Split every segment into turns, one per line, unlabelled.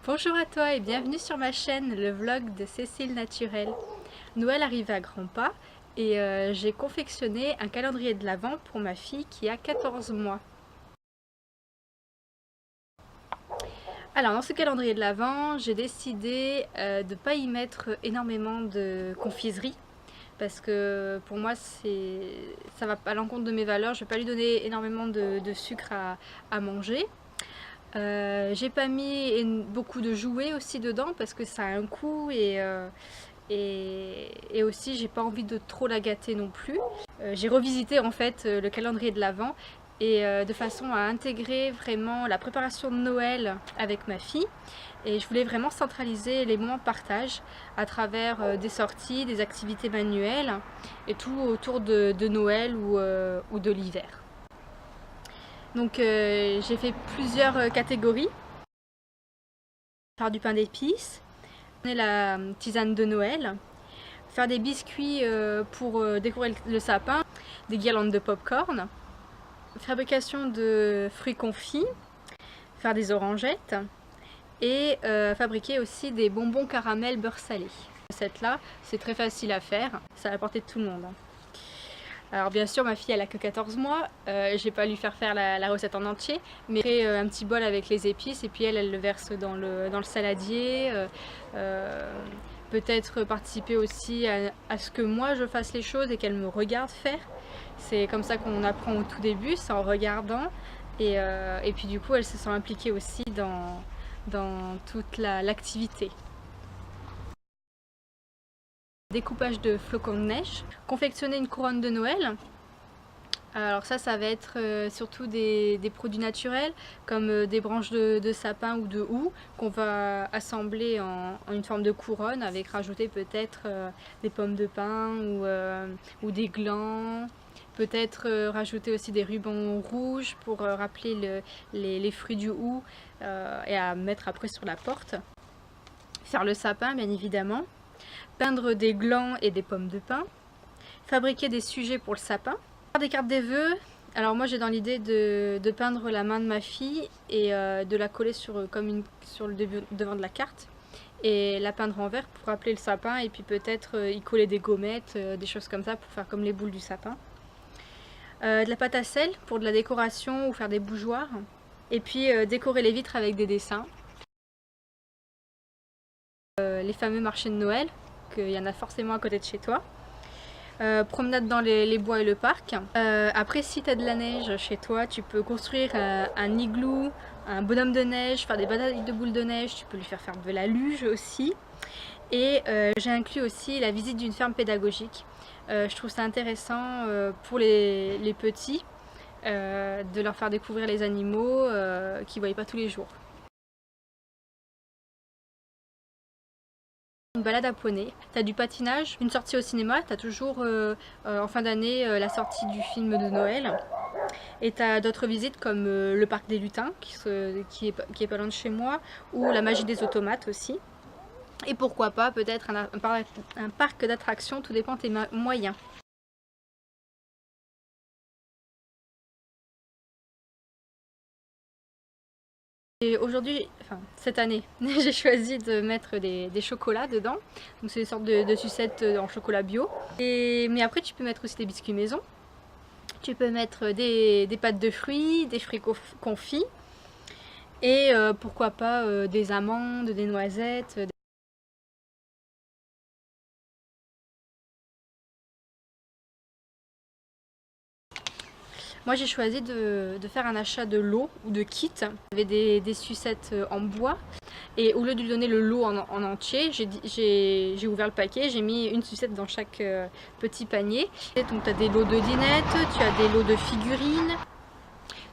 Bonjour à toi et bienvenue sur ma chaîne, le vlog de Cécile Naturelle. Noël arrive à grands pas et j'ai confectionné un calendrier de l'Avent pour ma fille qui a 14 mois. Alors dans ce calendrier de l'Avent, j'ai décidé de ne pas y mettre énormément de confiserie parce que pour moi ça va à l'encontre de mes valeurs. Je ne vais pas lui donner énormément de sucre à manger. J'ai pas mis beaucoup de jouets aussi dedans parce que ça a un coût et aussi j'ai pas envie de trop la gâter non plus. J'ai revisité en fait le calendrier de l'Avent et de façon à intégrer vraiment la préparation de Noël avec ma fille. Et je voulais vraiment centraliser les moments de partage à travers des sorties, des activités manuelles et tout autour de Noël ou de l'hiver. Donc j'ai fait plusieurs catégories. Faire du pain d'épices, la tisane de Noël, faire des biscuits pour décorer le sapin, des guirlandes de pop-corn, fabrication de fruits confits, faire des orangettes et fabriquer aussi des bonbons caramel beurre salé. Cette là, c'est très facile à faire, ça à la portée de tout le monde. Alors bien sûr ma fille elle a que 14 mois, je vais pas lui faire la recette en entier, mais j'ai un petit bol avec les épices et puis elle le verse dans le saladier. Peut-être participer aussi à ce que moi je fasse les choses et qu'elle me regarde faire. C'est comme ça qu'on apprend au tout début, c'est en regardant et puis du coup elle se sent impliquée aussi dans toute l'activité. Découpage de flocons de neige, confectionner une couronne de Noël. Alors ça va être surtout des produits naturels comme des branches de sapin ou de houx qu'on va assembler en une forme de couronne avec rajouter peut-être des pommes de pin ou des glands. Peut-être rajouter aussi des rubans rouges pour rappeler les fruits du houx et à mettre après sur la porte. Faire le sapin bien évidemment. Peindre des glands et des pommes de pin. Fabriquer des sujets pour le sapin. Faire des cartes des vœux. Alors moi j'ai dans l'idée de peindre la main de ma fille et de la coller sur le devant de la carte et la peindre en vert pour rappeler le sapin et puis peut-être y coller des gommettes, des choses comme ça pour faire comme les boules du sapin. De la pâte à sel pour de la décoration ou faire des bougeoirs et puis décorer les vitres avec des dessins. Les fameux marchés de Noël, qu'il y en a forcément à côté de chez toi. Promenade dans les bois et le parc. Après, si tu as de la neige chez toi, tu peux construire un igloo, un bonhomme de neige, faire des batailles de boules de neige, tu peux lui faire de la luge aussi. Et j'ai inclus aussi la visite d'une ferme pédagogique. Je trouve ça intéressant pour les petits de leur faire découvrir les animaux qu'ils ne voient pas tous les jours. Une balade à poney, t'as du patinage, une sortie au cinéma, t'as toujours en fin d'année la sortie du film de Noël. Et t'as d'autres visites comme le parc des lutins qui est pas loin de chez moi, ou la magie des automates aussi. Et pourquoi pas peut-être un parc d'attractions, tout dépend de tes moyens. Et aujourd'hui, enfin cette année, j'ai choisi de mettre des chocolats dedans. Donc c'est une sorte de sucette en chocolat bio. Mais après tu peux mettre aussi des biscuits maison. Tu peux mettre des pâtes de fruits, des fruits confits. Et pourquoi pas des amandes, des noisettes. Moi j'ai choisi de faire un achat de lot ou de kit. J'avais des sucettes en bois et au lieu de lui donner le lot en entier, j'ai ouvert le paquet, j'ai mis une sucette dans chaque petit panier. Et donc tu as des lots de dinettes, tu as des lots de figurines,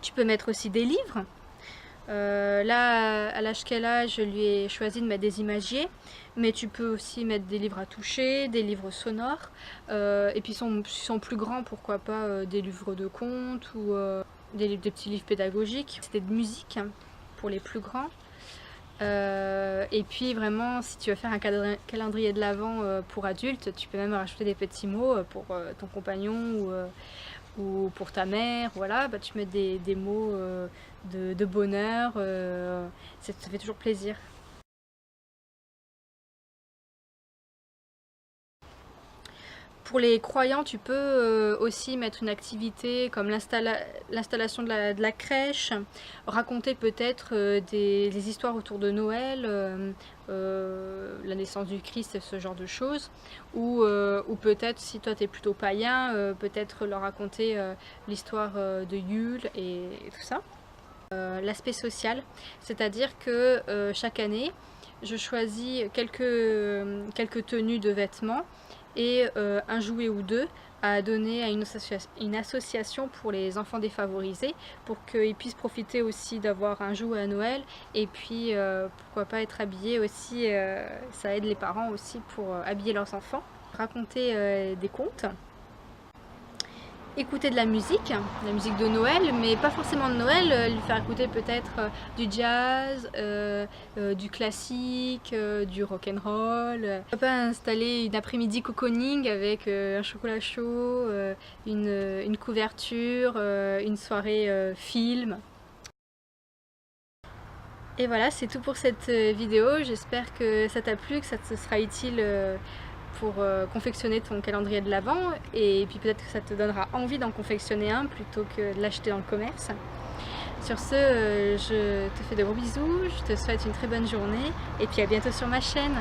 tu peux mettre aussi des livres. Là, à l'âge qu'elle a, je lui ai choisi de mettre des imagiers, mais tu peux aussi mettre des livres à toucher, des livres sonores, et puis s'ils sont plus grands, pourquoi pas des livres de contes ou des petits livres pédagogiques. C'était de musique hein, pour les plus grands. Et puis vraiment, si tu veux faire un calendrier de l'Avent pour adultes, tu peux même rajouter des petits mots pour ton compagnon ou pour ta mère, voilà, bah, tu mets des mots de bonheur, ça fait toujours plaisir. Pour les croyants, tu peux aussi mettre une activité comme l'installation de la crèche, raconter peut-être des histoires autour de Noël, la naissance du Christ, ce genre de choses. Ou peut-être, si toi tu es plutôt païen, peut-être leur raconter l'histoire de Yule et tout ça. L'aspect social, c'est-à-dire que chaque année, je choisis quelques tenues de vêtements et un jouet ou deux à donner à une association pour les enfants défavorisés, pour qu'ils puissent profiter aussi d'avoir un jouet à Noël, et puis pourquoi pas être habillés aussi, ça aide les parents aussi pour habiller leurs enfants. Raconter des contes, écouter de la musique de Noël, mais pas forcément de Noël, lui faire écouter peut-être du jazz, du classique, du rock'n'roll. Pourquoi pas installer une après-midi cocooning avec un chocolat chaud, une couverture, une soirée film. Et voilà, c'est tout pour cette vidéo. J'espère que ça t'a plu, que ça te sera utile pour confectionner ton calendrier de l'Avent, et puis peut-être que ça te donnera envie d'en confectionner un plutôt que de l'acheter dans le commerce. Sur ce, je te fais de gros bisous, je te souhaite une très bonne journée et puis à bientôt sur ma chaîne.